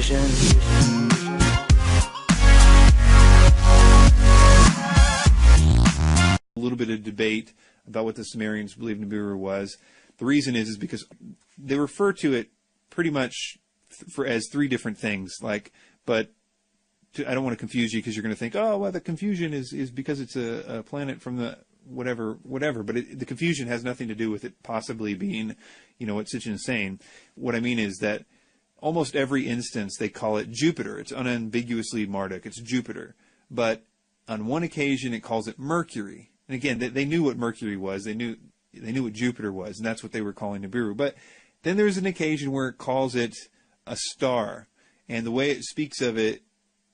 A little bit of debate about what the Sumerians believed Nibiru was. The reason is because they refer to it pretty much as three different things. But I don't want to confuse you, because you're going to think, oh, well, the confusion is because it's a planet from the whatever. But the confusion has nothing to do with it possibly being, it's such insane. What I mean is that almost every instance they call it Jupiter. It's unambiguously Marduk. It's Jupiter. But on one occasion it calls it Mercury. And again, they knew what Mercury was. They knew what Jupiter was, and that's what they were calling Nibiru. But then there's an occasion where it calls it a star. And the way it speaks of it,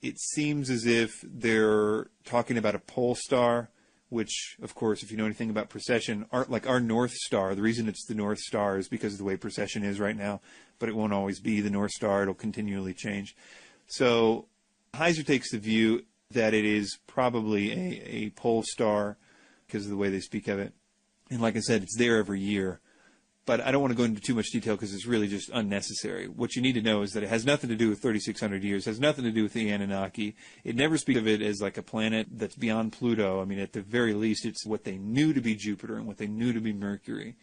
it seems as if they're talking about a pole star, which, of course, if you know anything about precession, our North Star, the reason it's the North Star is because of the way precession is right now, but it won't always be the North Star. It'll continually change. So Heiser takes the view that it is probably a pole star because of the way they speak of it. And like I said, it's there every year. But I don't want to go into too much detail because it's really just unnecessary. What you need to know is that it has nothing to do with 3,600 years. It has nothing to do with the Anunnaki. It never speaks of it as like a planet that's beyond Pluto. I mean, at the very least, it's what they knew to be Jupiter and what they knew to be Mercury.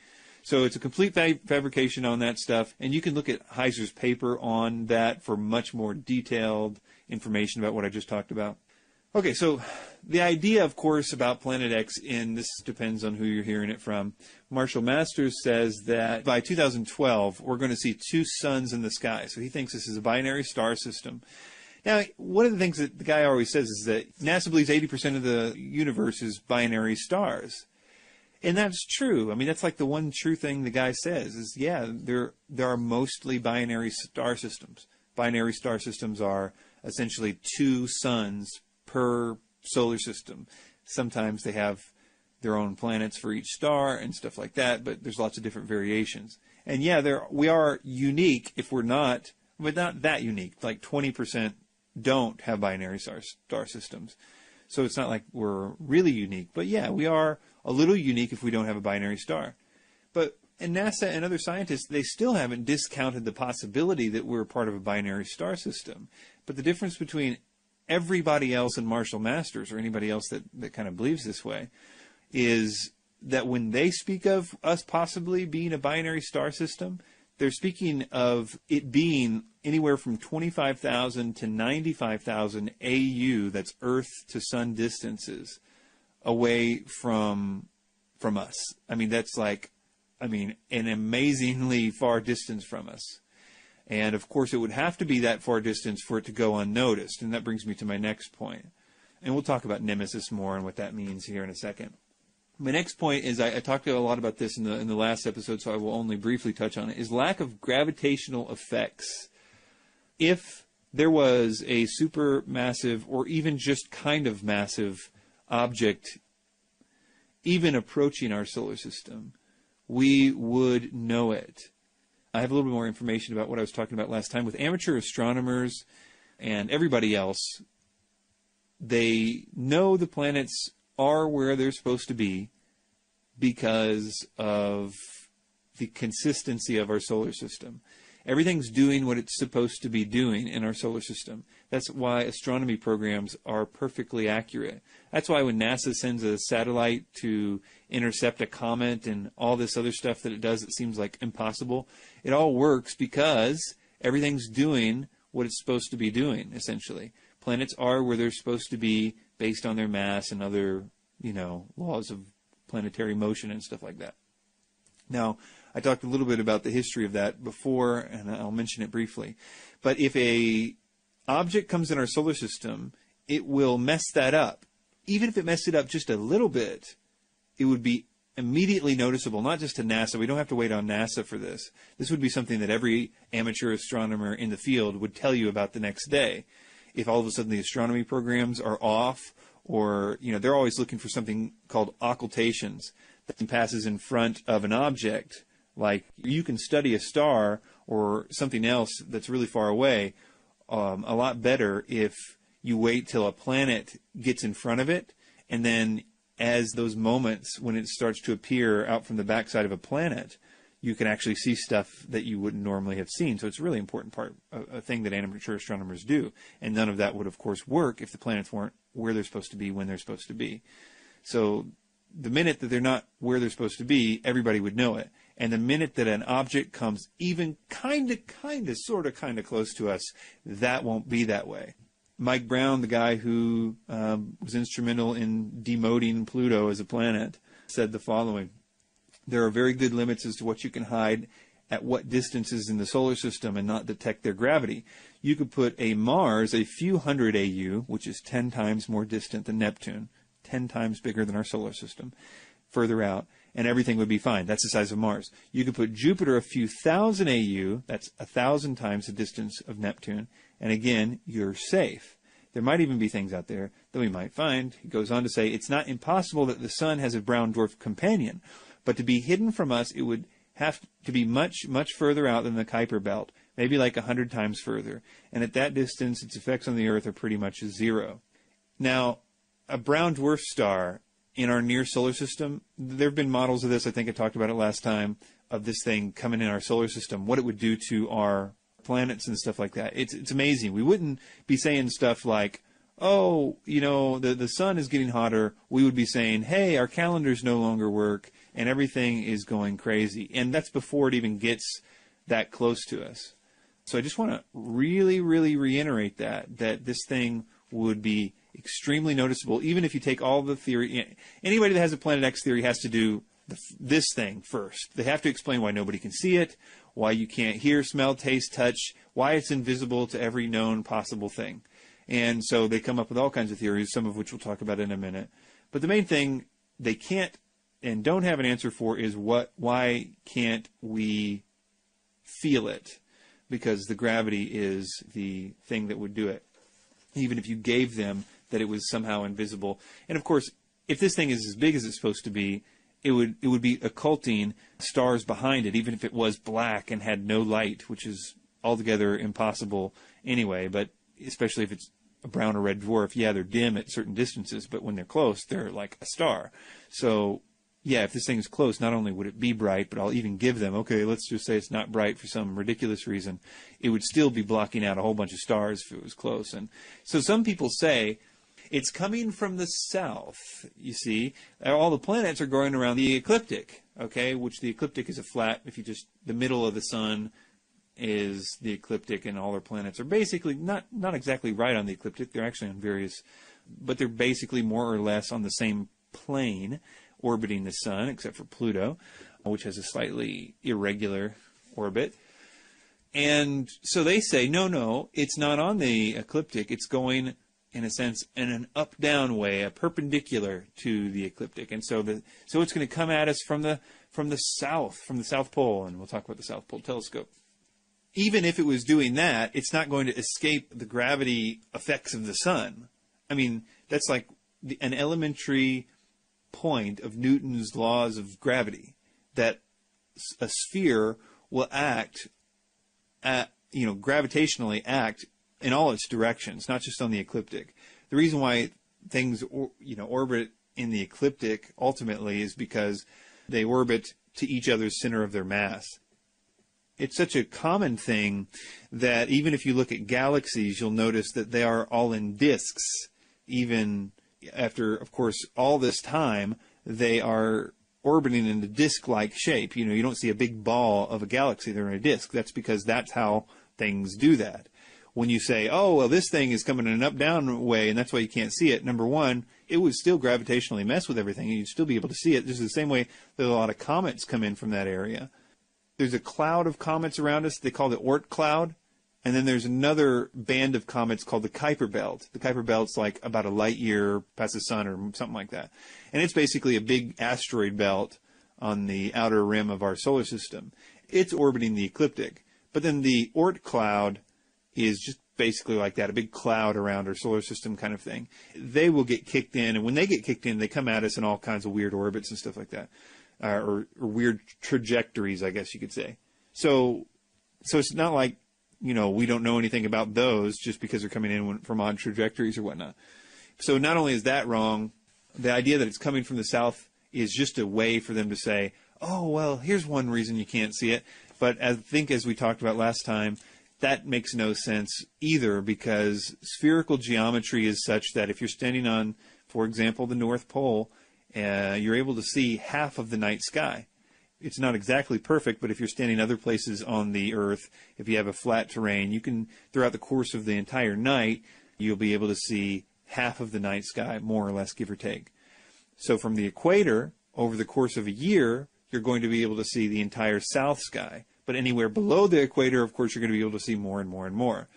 So it's a complete fabrication on that stuff. And you can look at Heiser's paper on that for much more detailed information about what I just talked about. Okay, so the idea, of course, about Planet X, and this depends on who you're hearing it from, Marshall Masters says that by 2012, we're going to see 2 suns in the sky. So he thinks this is a binary star system. Now, one of the things that the guy always says is that NASA believes 80% of the universe is binary stars. And that's true. I mean, that's like the one true thing the guy says is, yeah, there are mostly binary star systems. Binary star systems are essentially 2 suns per solar system. Sometimes they have their own planets for each star and stuff like that, but there's lots of different variations. And yeah, we are unique if we're not, but not that unique. Like 20% don't have binary star systems. So it's not like we're really unique. But yeah, we are a little unique if we don't have a binary star. And NASA and other scientists, they still haven't discounted the possibility that we're part of a binary star system. But the difference between everybody else and Marshall Masters, or anybody else that kind of believes this way, is that when they speak of us possibly being a binary star system, they're speaking of it being anywhere from 25,000 to 95,000 AU, that's Earth to Sun distances, away from us. I mean, that's an amazingly far distance from us. And, of course, it would have to be that far distance for it to go unnoticed. And that brings me to my next point. And we'll talk about nemesis more and what that means here in a second. My next point is, I talked a lot about this in the last episode, so I will only briefly touch on it, is lack of gravitational effects. If there was a supermassive or even just kind of massive object even approaching our solar system, we would know it. I have a little bit more information about what I was talking about last time. With amateur astronomers and everybody else, they know the planets are where they're supposed to be because of the consistency of our solar system. Everything's doing what it's supposed to be doing in our solar system. That's why astronomy programs are perfectly accurate. That's why when NASA sends a satellite to intercept a comet and all this other stuff that it does that seems like impossible, it all works because everything's doing what it's supposed to be doing, essentially. Planets are where they're supposed to be based on their mass and other, laws of planetary motion and stuff like that. Now, I talked a little bit about the history of that before, and I'll mention it briefly. But if a object comes in our solar system, it will mess that up. Even if it messed it up just a little bit, it would be immediately noticeable, not just to NASA. We don't have to wait on NASA for this. This would be something that every amateur astronomer in the field would tell you about the next day. If all of a sudden the astronomy programs are off, or, they're always looking for something called occultations that passes in front of an object. Like, you can study a star or something else that's really far away a lot better if you wait till a planet gets in front of it, and then as those moments when it starts to appear out from the backside of a planet, you can actually see stuff that you wouldn't normally have seen. So it's a really important part, a thing that amateur astronomers do. And none of that would, of course, work if the planets weren't where they're supposed to be when they're supposed to be. So the minute that they're not where they're supposed to be, everybody would know it. And the minute that an object comes even kind of close to us, that won't be that way. Mike Brown, the guy who was instrumental in demoting Pluto as a planet, said the following: there are very good limits as to what you can hide at what distances in the solar system and not detect their gravity. You could put a Mars a few hundred AU, which is 10 times more distant than Neptune, 10 times bigger than our solar system, further out, and everything would be fine. That's the size of Mars. You could put Jupiter a few thousand AU, that's 1,000 times the distance of Neptune, and again, you're safe. There might even be things out there that we might find. He goes on to say, it's not impossible that the sun has a brown dwarf companion, but to be hidden from us, it would have to be much, much further out than the Kuiper belt, maybe like 100 times further. And at that distance, its effects on the Earth are pretty much zero. Now, a brown dwarf star in our near solar system, there have been models of this, I think I talked about it last time, of this thing coming in our solar system, what it would do to our planets and stuff like that. It's amazing. We wouldn't be saying stuff like, oh, you know, the sun is getting hotter. We would be saying, hey, our calendars no longer work and everything is going crazy. And that's before it even gets that close to us. So I just want to really, really reiterate that this thing would be extremely noticeable, even if you take all the theory. Anybody that has a Planet X theory has to do this thing first. They have to explain why nobody can see it, why you can't hear, smell, taste, touch, why it's invisible to every known possible thing. And so they come up with all kinds of theories, some of which we'll talk about in a minute. But the main thing they can't and don't have an answer for is why can't we feel it? Because the gravity is the thing that would do it, even if you gave them that it was somehow invisible. And of course, if this thing is as big as it's supposed to be, it would be occulting stars behind it, even if it was black and had no light, which is altogether impossible anyway. But especially if it's a brown or red dwarf, yeah, they're dim at certain distances, but when they're close, they're like a star. So, yeah, if this thing is close, not only would it be bright, but I'll even give them, okay, let's just say it's not bright for some ridiculous reason, it would still be blocking out a whole bunch of stars if it was close. And so some people say, it's coming from the south, you see. All the planets are going around the ecliptic, okay, which the ecliptic is a flat, if you just, the middle of the sun is the ecliptic, and all our planets are basically not exactly right on the ecliptic. They're actually on various, but they're basically more or less on the same plane, orbiting the sun, except for Pluto, which has a slightly irregular orbit. And so they say, no, it's not on the ecliptic. It's going, in a sense, in an up-down way, a perpendicular to the ecliptic. And so it's going to come at us from the South Pole, and we'll talk about the South Pole telescope. Even if it was doing that, it's not going to escape the gravity effects of the sun. I mean, that's like an elementary point of Newton's laws of gravity, that a sphere will act gravitationally act in all its directions, not just on the ecliptic. The reason why things, orbit in the ecliptic ultimately is because they orbit to each other's center of their mass. It's such a common thing that even if you look at galaxies, you'll notice that they are all in disks. Even after, of course, all this time, they are orbiting in a disk-like shape. You don't see a big ball of a galaxy. They're in a disk. That's because that's how things do that. When you say, oh, well, this thing is coming in an up-down way, and that's why you can't see it, number one, it would still gravitationally mess with everything, and you'd still be able to see it. This is the same way that a lot of comets come in from that area. There's a cloud of comets around us. They call it the Oort cloud. And then there's another band of comets called the Kuiper belt. The Kuiper belt's like about a light year past the sun or something like that. And it's basically a big asteroid belt on the outer rim of our solar system. It's orbiting the ecliptic. But then the Oort cloud is just basically like that, a big cloud around our solar system kind of thing. They will get kicked in, and when they get kicked in, they come at us in all kinds of weird orbits and stuff like that, or weird trajectories, I guess you could say. So it's not like, we don't know anything about those just because they're coming in from odd trajectories or whatnot. So not only is that wrong, the idea that it's coming from the south is just a way for them to say, oh, well, here's one reason you can't see it. But I think, as we talked about last time, that makes no sense either, because spherical geometry is such that if you're standing on, for example, the North Pole, you're able to see half of the night sky. It's not exactly perfect, but if you're standing other places on the Earth, if you have a flat terrain, you can, throughout the course of the entire night, you'll be able to see half of the night sky, more or less, give or take. So from the equator, over the course of a year, you're going to be able to see the entire south sky. But anywhere below the equator, of course, you're going to be able to see more and more and more.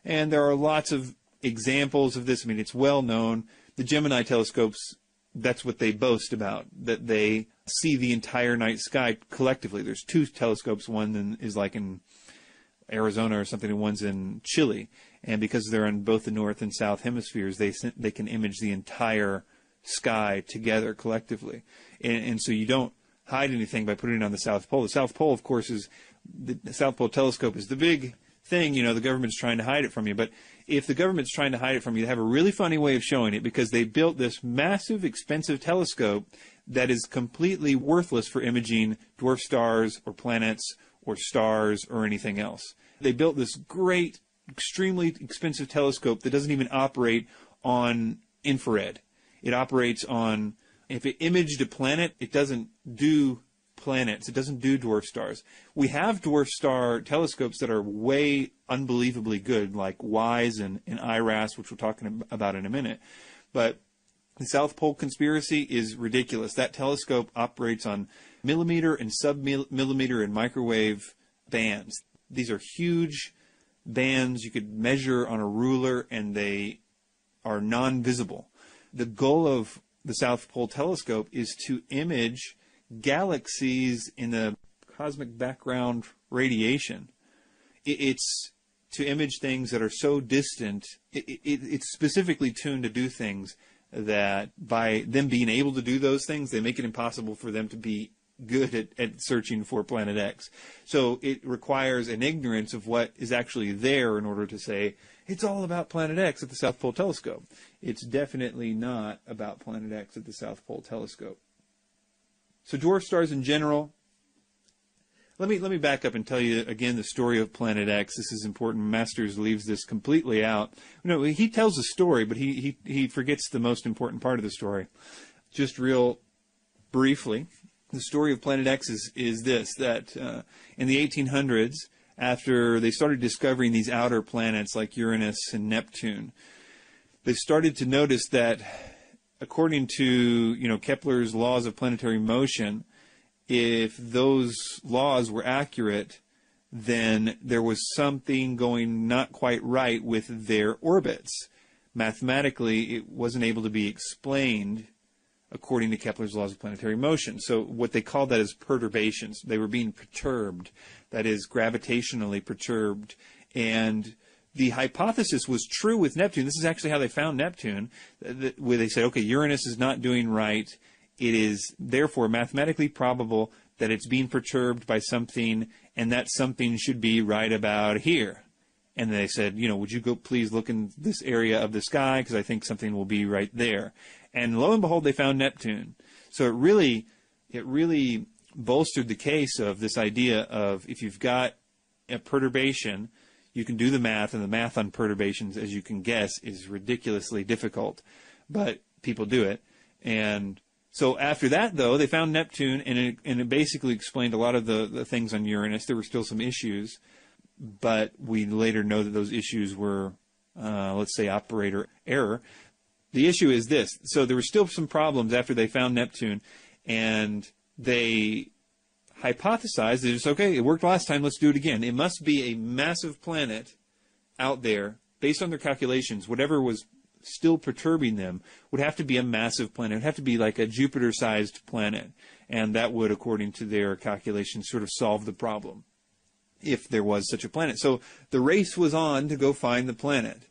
And there are lots of examples of this. I mean, it's well known. The Gemini telescopes, that's what they boast about, that they see the entire night sky collectively. There's two telescopes. One is like in Arizona or something, and one's in Chile. And because they're on both the north and south hemispheres, they can image the entire sky together collectively. And so you don't hide anything by putting it on the South Pole. The South Pole, of course, is the South Pole telescope is the big thing. You know, the government's trying to hide it from you. But if the government's trying to hide it from you, they have a really funny way of showing it, because they built this massive, expensive telescope that is completely worthless for imaging dwarf stars or planets or stars or anything else. They built this great, extremely expensive telescope that doesn't even operate on infrared. It operates on, if it imaged a planet, it doesn't do planets. It doesn't do dwarf stars. We have dwarf star telescopes that are way unbelievably good, like WISE and IRAS, which we're talking about in a minute. But the South Pole conspiracy is ridiculous. That telescope operates on millimeter and sub-millimeter and microwave bands. These are huge bands you could measure on a ruler, and they are non-visible. The goal of the South Pole telescope is to image galaxies in the cosmic background radiation. It's to image things that are so distant. It's specifically tuned to do things that, by them being able to do those things, they make it impossible for them to be good at searching for Planet X. So it requires an ignorance of what is actually there in order to say, it's all about Planet X at the South Pole telescope. It's definitely not about Planet X at the South Pole telescope. So dwarf stars in general. Let me back up and tell you again the story of Planet X. This is important. Masters leaves this completely out. No, he tells the story, but he forgets the most important part of the story. Just real briefly, the story of Planet X is this, that in the 1800s, after they started discovering these outer planets like Uranus and Neptune, they started to notice that, according to Kepler's laws of planetary motion, if those laws were accurate, then there was something going not quite right with their orbits. Mathematically, it wasn't able to be explained according to Kepler's laws of planetary motion. So what they called that is perturbations. They were being perturbed, that is, gravitationally perturbed. And the hypothesis was true with Neptune. This is actually how they found Neptune, where they said, okay, Uranus is not doing right. It is therefore mathematically probable that it's being perturbed by something, and that something should be right about here. And they said, would you go please look in this area of the sky, because I think something will be right there. And lo and behold, they found Neptune. So it really bolstered the case of this idea of, if you've got a perturbation, you can do the math, and the math on perturbations, as you can guess, is ridiculously difficult. But people do it. And so after that, though, they found Neptune, and it basically explained a lot of the things on Uranus. There were still some issues, but we later know that those issues were, let's say, operator error. The issue is this. So there were still some problems after they found Neptune, and they hypothesized that it's okay, it worked last time, let's do it again. It must be a massive planet out there, based on their calculations. Whatever was still perturbing them would have to be a massive planet. It would have to be like a Jupiter-sized planet, and that would, according to their calculations, sort of solve the problem, if there was such a planet. So the race was on to go find the planet.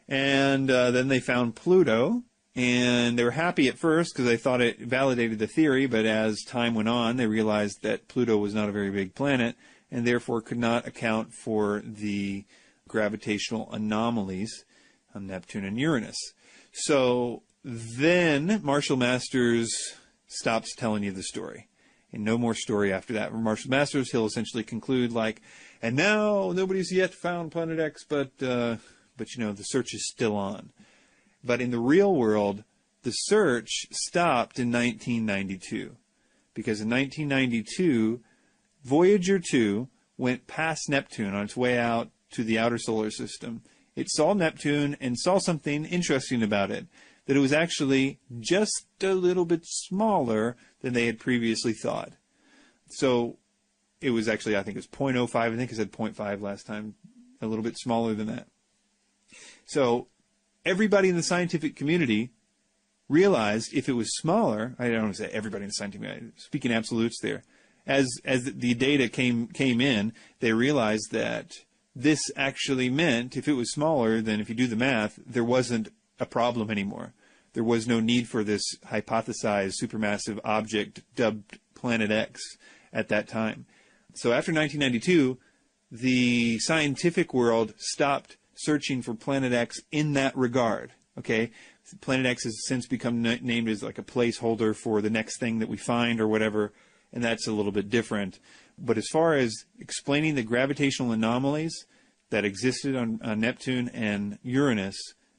And then they found Pluto, and they were happy at first because they thought it validated the theory, but as time went on, they realized that Pluto was not a very big planet, and therefore could not account for the gravitational anomalies on Neptune and Uranus. So then Marshall Masters stops telling you the story. and no more story after that. For Marshall Masters, he'll essentially conclude like, and now nobody's yet found Planet X, but the search is still on. But in the real world, the search stopped in 1992, because in 1992, Voyager 2 went past Neptune on its way out to the outer solar system. It saw Neptune and saw something interesting about it, that it was actually just a little bit smaller than they had previously thought. So it was actually, I think it was 0.05, I think it said 0.5 last time, a little bit smaller than that. So everybody in the scientific community realized if it was smaller, I don't want to say everybody in the scientific community, speaking absolutes there, as the data came in, they realized that this actually meant if it was smaller, then if you do the math, there wasn't a problem anymore. There was no need for this hypothesized supermassive object dubbed Planet X at that time. So after 1992, the scientific world stopped searching for Planet X in that regard. Okay, Planet X has since become named as like a placeholder for the next thing that we find or whatever, and that's a little bit different. But as far as explaining the gravitational anomalies that existed on Neptune and Uranus,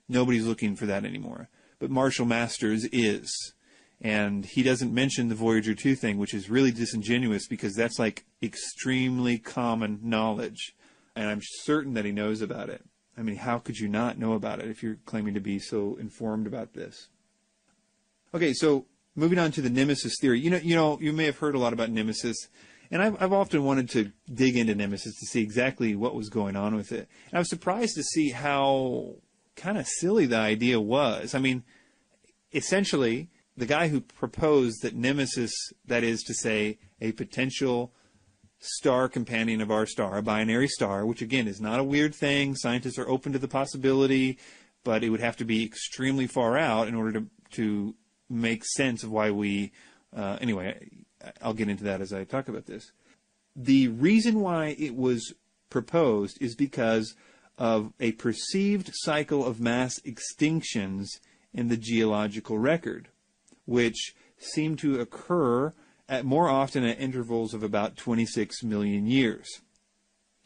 nobody's looking for that anymore. But Marshall Masters is. And he doesn't mention the Voyager 2 thing, which is really disingenuous because that's like extremely common knowledge. And I'm certain that he knows about it. I mean, how could you not know about it if you're claiming to be so informed about this? Okay, so moving on to the Nemesis theory. You may have heard a lot about Nemesis, and I've often wanted to dig into Nemesis to see exactly what was going on with it. And I was surprised to see how kind of silly the idea was. I mean, essentially, the guy who proposed that Nemesis, that is to say, a potential star companion of our star, a binary star, which again is not a weird thing. Scientists are open to the possibility, but it would have to be extremely far out in order to make sense of why we... anyway, I'll get into that as I talk about this. The reason why it was proposed is because of a perceived cycle of mass extinctions in the geological record, which seem to occur more often at intervals of about 26 million years.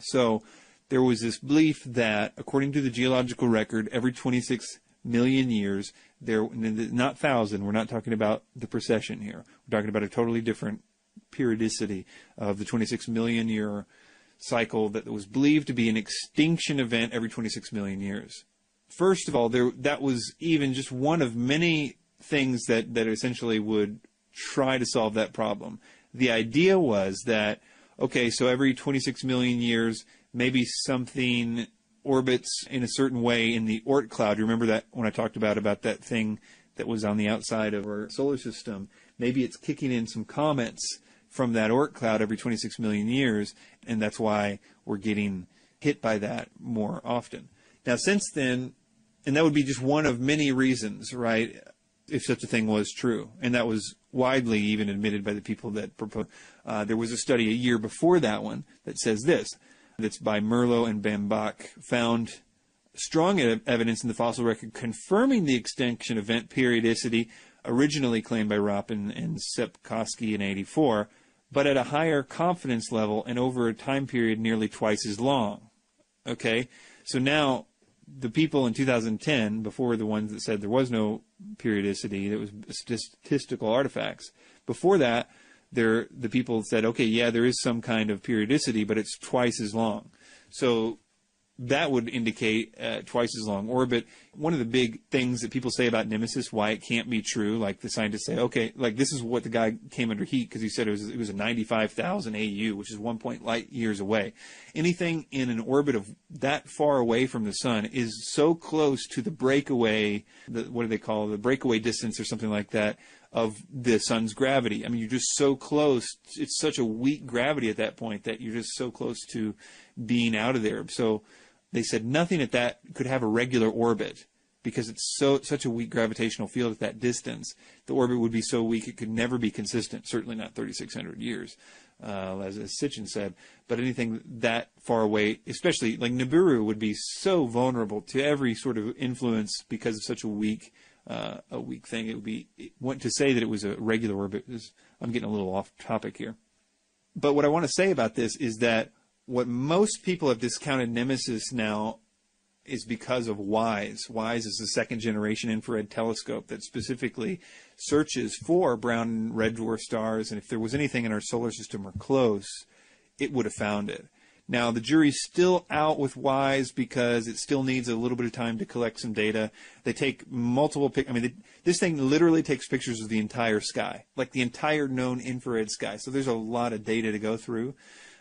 So there was this belief that, according to the geological record, every 26 million years, not 1,000, we're not talking about the precession here. We're talking about a totally different periodicity of the 26 million year cycle that was believed to be an extinction event every 26 million years. First of all, that was even just one of many things that essentially would try to solve that problem. The idea was that, okay, so every 26 million years, maybe something orbits in a certain way in the Oort cloud. You remember that when I talked about that thing that was on the outside of our solar system? Maybe it's kicking in some comets from that Oort cloud every 26 million years, and that's why we're getting hit by that more often. Now, since then, and that would be just one of many reasons, right, if such a thing was true. And that was widely even admitted by the people that proposed. There was a study a year before that one that says this, that's by Merlo and Bambach, found strong evidence in the fossil record confirming the extinction event periodicity originally claimed by Roppen and Sepkoski in 1984, but at a higher confidence level and over a time period nearly twice as long. Okay, so now the people in 2010, before the ones that said there was no periodicity, that was statistical artifacts, before that, the people said, okay, yeah, there is some kind of periodicity, but it's twice as long. So that would indicate twice as long orbit. One of the big things that people say about Nemesis, why it can't be true, like the scientists say, okay, like this is what the guy came under heat because he said it was a 95,000 AU, which is 1 light years away. Anything in an orbit of that far away from the sun is so close to the breakaway, what do they call it, the breakaway distance or something like that, of the sun's gravity. I mean, you're just so close. It's such a weak gravity at that point that you're just so close to being out of there. So they said nothing at that could have a regular orbit because it's such a weak gravitational field at that distance. The orbit would be so weak it could never be consistent, certainly not 3,600 years, as Sitchin said. But anything that far away, especially like Nibiru, would be so vulnerable to every sort of influence because of such a weak thing. To say that it was a regular orbit is I'm getting a little off topic here. But what I want to say about this is that what most people have discounted Nemesis now is because of WISE. WISE is the second-generation infrared telescope that specifically searches for brown and red dwarf stars, and if there was anything in our solar system or close, it would have found it. Now, the jury's still out with WISE because it still needs a little bit of time to collect some data. They take multiple this thing literally takes pictures of the entire sky, like the entire known infrared sky. So there's a lot of data to go through.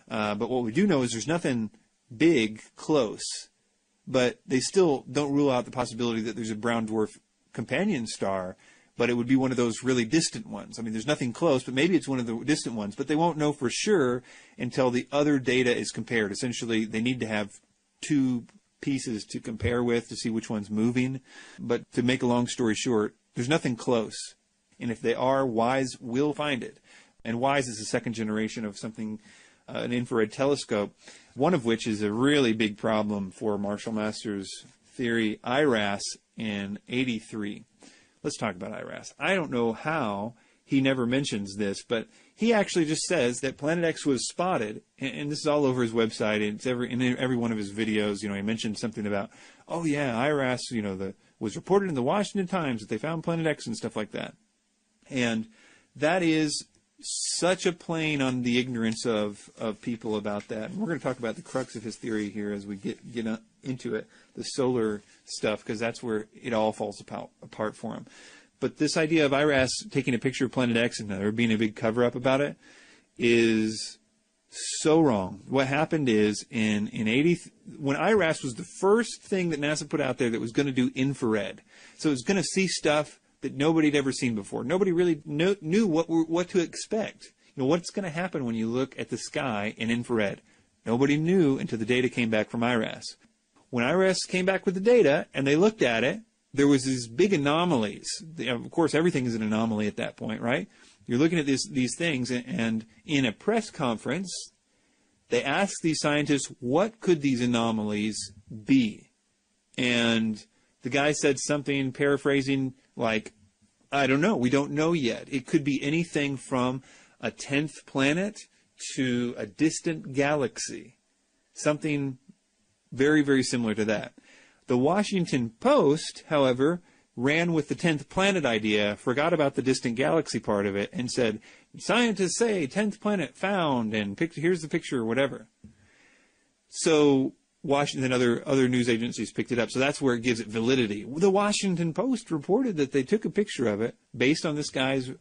But what we do know is there's nothing big close. But they still don't rule out the possibility that there's a brown dwarf companion star, but it would be one of those really distant ones. I mean, there's nothing close, but maybe it's one of the distant ones. But they won't know for sure until the other data is compared. Essentially, they need to have two pieces to compare with to see which one's moving. But to make a long story short, there's nothing close. And if they are, WISE will find it. And WISE is the second generation of something, an infrared telescope, one of which is a really big problem for Marshall Masters' theory, IRAS, in '83. Let's talk about IRAS. I don't know how he never mentions this, but he actually just says that Planet X was spotted, and this is all over his website. It's in every one of his videos. He mentioned something about, oh yeah, IRAS, was reported in the Washington Times that they found Planet X and stuff like that. And that is such a plane on the ignorance of people about that. And we're going to talk about the crux of his theory here as we get into it, the solar stuff, because that's where it all falls apart for him. But this idea of IRAS taking a picture of Planet X and there being a big cover-up about it is so wrong. What happened is in when IRAS was the first thing that NASA put out there that was going to do infrared. So it was going to see stuff that nobody had ever seen before. Nobody really knew what to expect. What's going to happen when you look at the sky in infrared? Nobody knew until the data came back from IRAS. When IRAS came back with the data and they looked at it, there was these big anomalies. Of course, everything is an anomaly at that point, right? You're looking at these things, and in a press conference, they asked these scientists, what could these anomalies be? And the guy said something, paraphrasing, like, I don't know. We don't know yet. It could be anything from a 10th planet to a distant galaxy. Something very, very similar to that. The Washington Post, however, ran with the 10th planet idea, forgot about the distant galaxy part of it, and said, scientists say 10th planet found, and here's the picture, or whatever. So Washington and other news agencies picked it up. So that's where it gives it validity. The Washington Post reported that they took a picture of it based on this guy's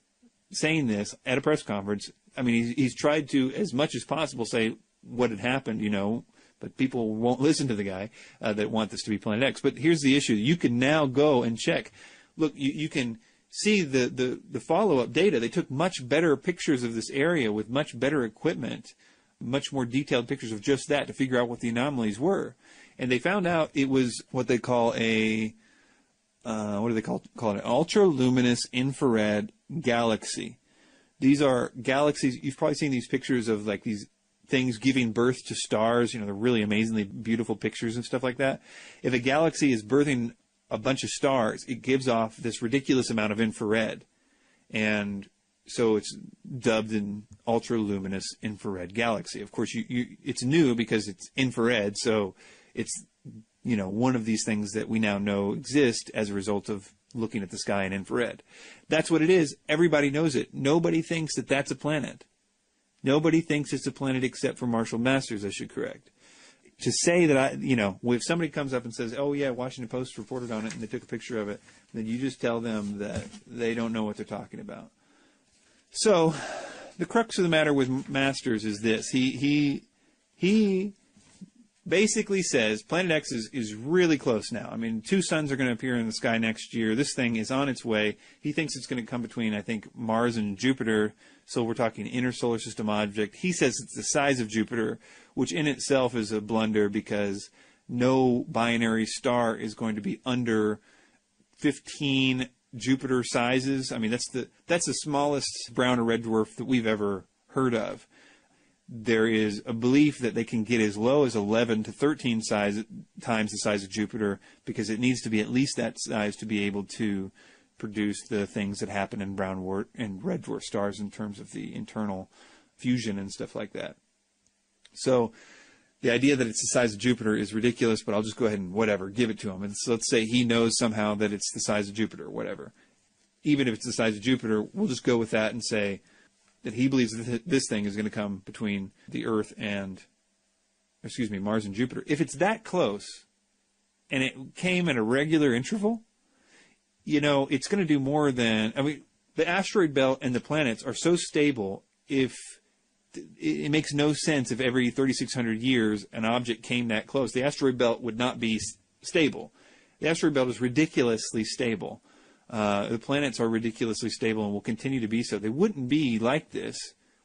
saying this at a press conference. I mean, he's tried to, as much as possible, say what had happened, but people won't listen to the guy that want this to be Planet X. But here's the issue. You can now go and check. Look, you can see the follow-up data. They took much better pictures of this area with much better equipment, much more detailed pictures of just that to figure out what the anomalies were. And they found out it was what they call an ultra-luminous infrared galaxy. These are galaxies. You've probably seen these pictures of like these things giving birth to stars. They're really amazingly beautiful pictures and stuff like that. If a galaxy is birthing a bunch of stars, it gives off this ridiculous amount of infrared. And so it's dubbed an ultra-luminous infrared galaxy. Of course, it's new because it's infrared, so it's one of these things that we now know exist as a result of looking at the sky in infrared. That's what it is. Everybody knows it. Nobody thinks that that's a planet. Nobody thinks it's a planet except for Marshall Masters, I should correct. To say that if somebody comes up and says, oh yeah, Washington Post reported on it and they took a picture of it, then you just tell them that they don't know what they're talking about. So, the crux of the matter with Masters is this. He basically says Planet X is really close now. I mean, 2 suns are going to appear in the sky next year. This thing is on its way. He thinks it's going to come between, I think, Mars and Jupiter. So we're talking inner solar system object. He says it's the size of Jupiter, which in itself is a blunder because no binary star is going to be under 15 Jupiter sizes. I mean, that's the smallest brown or red dwarf that we've ever heard of. There is a belief that they can get as low as 11 to 13 times the size of Jupiter because it needs to be at least that size to be able to produce the things that happen in brown and red dwarf stars in terms of the internal fusion and stuff like that. So the idea that it's the size of Jupiter is ridiculous, but I'll just go ahead and whatever, give it to him. And so let's say he knows somehow that it's the size of Jupiter, whatever. Even if it's the size of Jupiter, we'll just go with that and say that he believes that this thing is going to come between the Earth and, Mars and Jupiter. If it's that close, and it came at a regular interval, it's going to do more than, the asteroid belt and the planets are so stable, if it makes no sense if every 3,600 years an object came that close. The asteroid belt would not be stable. The asteroid belt is ridiculously stable. The planets are ridiculously stable and will continue to be so. They wouldn't be like this.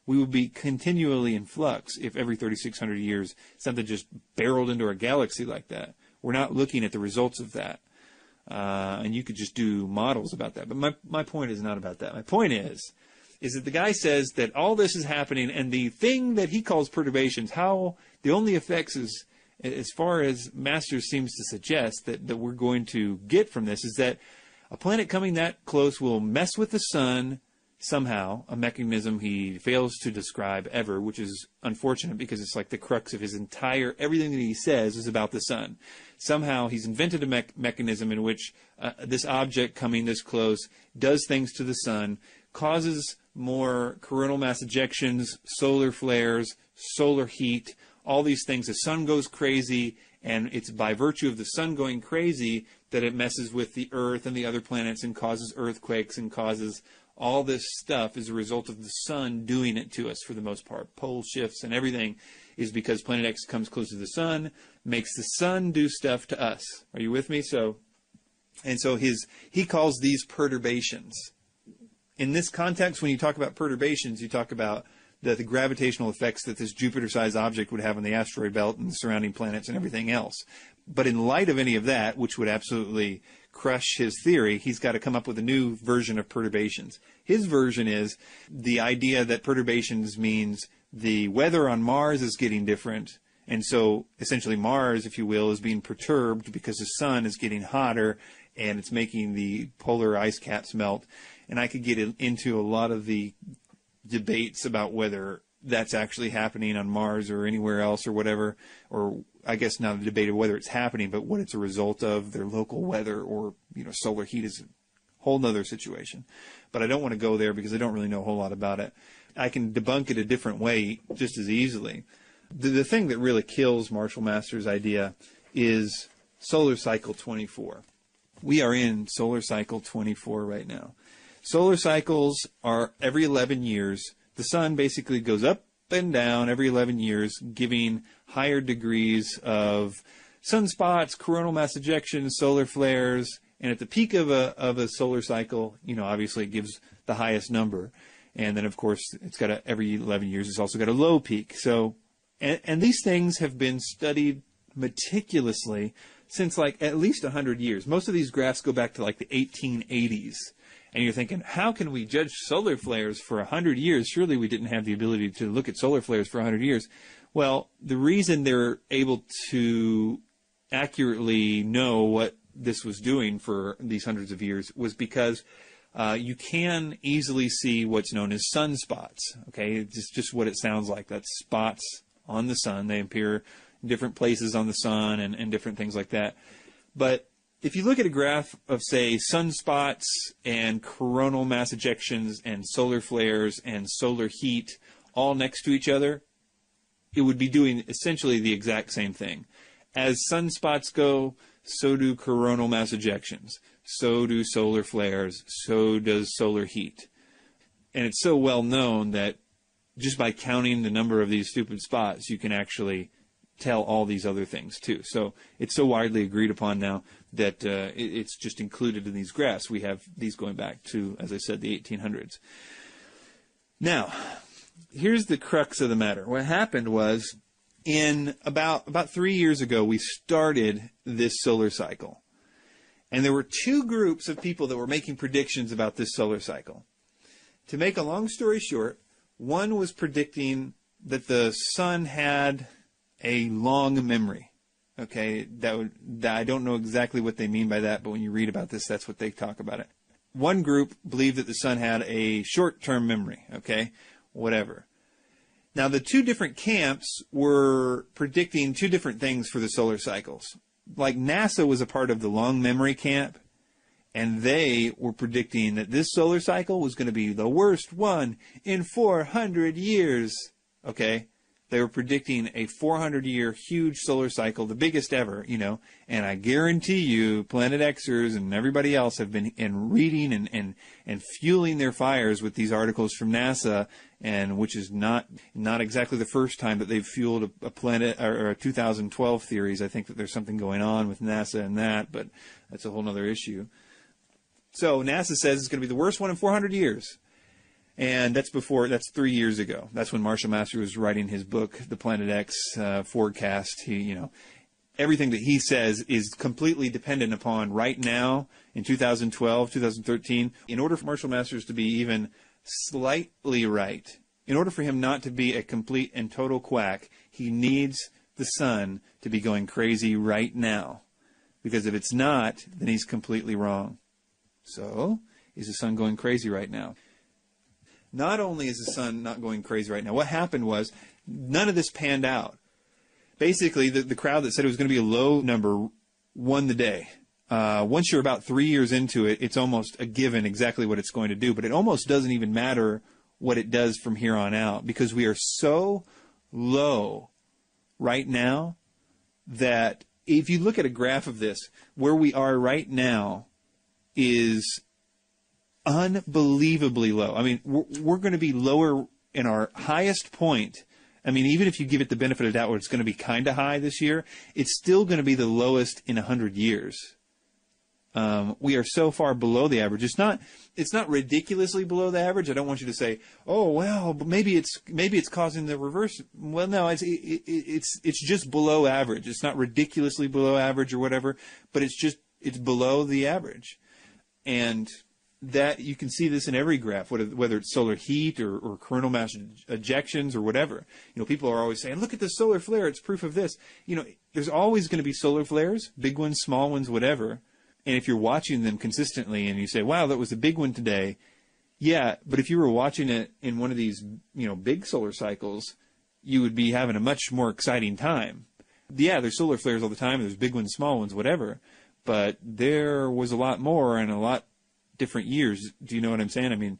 We would be continually in flux if every 3,600 years something just barreled into our galaxy like that. We're not looking at the results of that. And you could just do models about that. But my point is not about that. My point is that the guy says that all this is happening, and the thing that he calls perturbations, how the only effects is, as far as Masters seems to suggest that we're going to get from this, is that a planet coming that close will mess with the sun somehow, a mechanism he fails to describe ever, which is unfortunate because it's like the crux of his everything that he says is about the sun. Somehow he's invented a mechanism in which this object coming this close does things to the sun, causes more coronal mass ejections, solar flares, solar heat, all these things. The sun goes crazy, and it's by virtue of the sun going crazy that it messes with the Earth and the other planets and causes earthquakes and causes all this stuff as a result of the sun doing it to us for the most part. Pole shifts and everything is because Planet X comes close to the sun, makes the sun do stuff to us. Are you with me? So he calls these perturbations. In this context, when you talk about perturbations, you talk about the gravitational effects that this Jupiter-sized object would have on the asteroid belt and the surrounding planets and everything else. But in light of any of that, which would absolutely crush his theory, he's got to come up with a new version of perturbations. His version is the idea that perturbations means the weather on Mars is getting different. And so essentially Mars, if you will, is being perturbed because the sun is getting hotter and it's making the polar ice caps melt. And I could get into a lot of the debates about whether that's actually happening on Mars or anywhere else or whatever, or I guess not a debate of whether it's happening, but what it's a result of, their local weather or, solar heat is a whole nother situation. But I don't want to go there because I don't really know a whole lot about it. I can debunk it a different way just as easily. The thing that really kills Marshall Masters' idea is solar cycle 24. We are in solar cycle 24 right now. Solar cycles are every 11 years. The sun basically goes up and down every 11 years, giving higher degrees of sunspots, coronal mass ejections, solar flares, and at the peak of a solar cycle, obviously it gives the highest number. And then, of course, it's got every 11 years, it's also got a low peak. So, and these things have been studied meticulously since like at least 100 years. Most of these graphs go back to like the 1880s. And you're thinking, how can we judge solar flares for 100 years? Surely we didn't have the ability to look at solar flares for 100 years. Well, the reason they're able to accurately know what this was doing for these hundreds of years was because you can easily see what's known as sunspots. Okay, it's just what it sounds like. That's spots on the sun. They appear in different places on the sun and different things like that. But if you look at a graph of, say, sunspots and coronal mass ejections and solar flares and solar heat all next to each other, it would be doing essentially the exact same thing. As sunspots go, so do coronal mass ejections, so do solar flares, so does solar heat. And it's so well known that just by counting the number of these stupid spots, you can actually tell all these other things too. So it's so widely agreed upon now that it's just included in these graphs. We have these going back to, as I said, the 1800s. Now, here's the crux of the matter. What happened was, in about 3 years ago, we started this solar cycle. And there were two groups of people that were making predictions about this solar cycle. To make a long story short, one was predicting that the sun had a long memory. Okay, that I don't know exactly what they mean by that, but when you read about this, that's what they talk about it. one group believed that the sun had a short-term memory, okay, whatever. Now, the two different camps were predicting two different things for the solar cycles. Like NASA was a part of the long memory camp, and they were predicting that this solar cycle was going to be the worst one in 400 years, okay? They were predicting a 400-year huge solar cycle, the biggest ever, you know, and I guarantee you Planet Xers and everybody else have been reading and fueling their fires with these articles from NASA, and which is not exactly the first time that they've fueled a planet or a 2012 theories. I think that there's something going on with NASA and that, but that's a whole other issue. So NASA says it's going to be the worst one in 400 years. And that's 3 years ago. That's when Marshall Masters was writing his book, The Planet X Forecast. Everything that he says is completely dependent upon right now in 2012, 2013. In order for Marshall Masters to be even slightly right, in order for him not to be a complete and total quack, he needs the sun to be going crazy right now. Because if it's not, then he's completely wrong. So, is the sun going crazy right now? Not only is the sun not going crazy right now, what happened was none of this panned out. Basically, the crowd that said it was going to be a low number won the day. Once you're about 3 years into it, it's almost a given exactly what it's going to do. But it almost doesn't even matter what it does from here on out, because we are so low right now that if you look at a graph of this, where we are right now is unbelievably low. I mean, we're going to be lower in our highest point. I mean, even if you give it the benefit of the doubt where it's going to be kind of high this year, it's still going to be the lowest in 100 years. We are so far below the average. It's not ridiculously below the average. I don't want you to say, "Oh, well, but maybe it's causing the reverse." Well, no, it's just below average. It's not ridiculously below average or whatever, but it's below the average. And that you can see this in every graph, whether it's solar heat or coronal mass ejections or whatever. People are always saying, "Look at the solar flare; it's proof of this." There's always going to be solar flares, big ones, small ones, whatever. And if you're watching them consistently and you say, "Wow, that was a big one today," yeah, but if you were watching it in one of these, big solar cycles, you would be having a much more exciting time. Yeah, there's solar flares all the time. There's big ones, small ones, whatever. But there was a lot more and a lot different years. Do you know what I'm saying? I mean,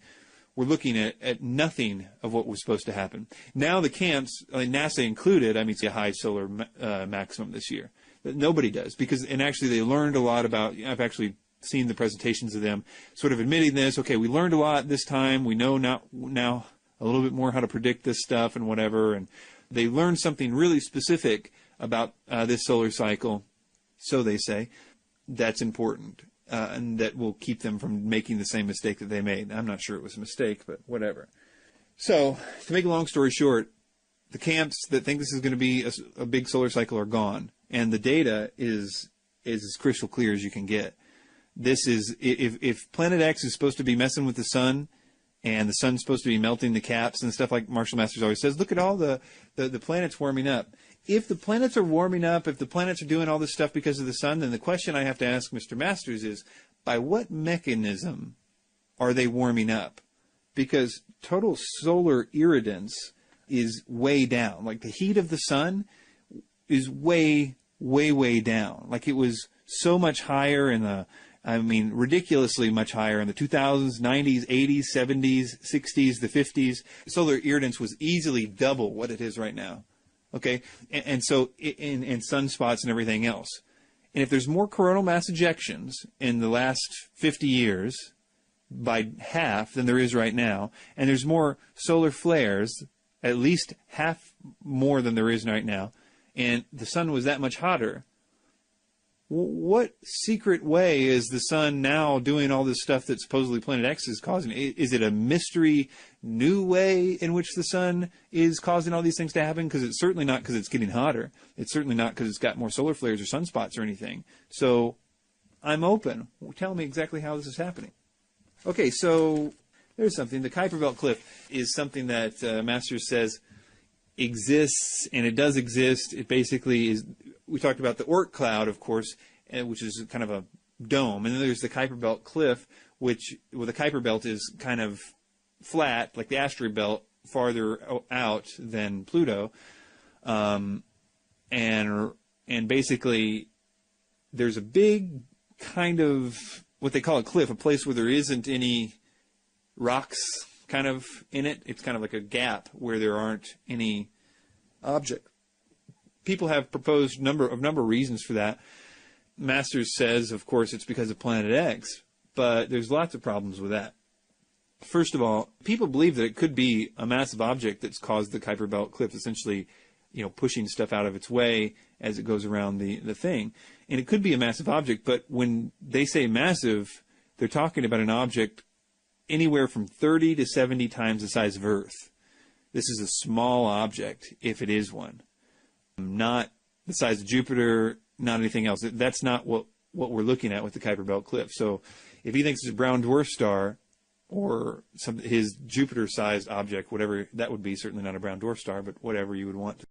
we're looking at nothing of what was supposed to happen. Now the camps, NASA included, it's a high solar maximum this year. Nobody does, and actually they learned a lot about, I've actually seen the presentations of them sort of admitting this. Okay, we learned a lot this time. We know now a little bit more how to predict this stuff and whatever. And they learned something really specific about this solar cycle, so they say, that's important. And that will keep them from making the same mistake that they made. I'm not sure it was a mistake, but whatever. So, to make a long story short, the camps that think this is going to be a big solar cycle are gone. And the data is as crystal clear as you can get. This is, if Planet X is supposed to be messing with the sun, and the sun's supposed to be melting the caps and stuff like Marshall Masters always says, look at all the planets warming up. If the planets are warming up, if the planets are doing all this stuff because of the sun, then the question I have to ask Mr. Masters is, by what mechanism are they warming up? Because total solar irradiance is way down. Like the heat of the sun is way, way, way down. Like it was so much higher ridiculously much higher in the 2000s, 90s, 80s, 70s, 60s, the 50s. Solar irradiance was easily double what it is right now. Okay, and so in sunspots and everything else. And if there's more coronal mass ejections in the last 50 years by half than there is right now, and there's more solar flares, at least half more than there is right now, and the sun was that much hotter, what secret way is the sun now doing all this stuff that supposedly Planet X is causing? Is it a mystery new way in which the sun is causing all these things to happen? Because it's certainly not because it's getting hotter. It's certainly not because it's got more solar flares or sunspots or anything. So I'm open. Tell me exactly how this is happening. Okay, so there's something. The Kuiper Belt Cliff is something that Masters says exists, and it does exist. It basically is. We talked about the Oort cloud, of course, which is kind of a dome, and then there's the Kuiper Belt Cliff, the Kuiper belt is kind of flat, like the asteroid belt, farther out than Pluto, and basically there's a big kind of what they call a cliff, a place where there isn't any rocks kind of in it. It's kind of like a gap where there aren't any object. People have proposed number of reasons for that. Masters says, of course, it's because of Planet X, but there's lots of problems with that. First of all, people believe that it could be a massive object that's caused the Kuiper belt cliff, essentially, pushing stuff out of its way as it goes around the thing. And it could be a massive object, but when they say massive, they're talking about an object anywhere from 30 to 70 times the size of Earth. This is a small object, if it is one. Not the size of Jupiter, not anything else. That's not what we're looking at with the Kuiper belt cliff. So if he thinks it's a brown dwarf star, or his Jupiter-sized object, whatever that would be, certainly not a brown dwarf star, but whatever you would want to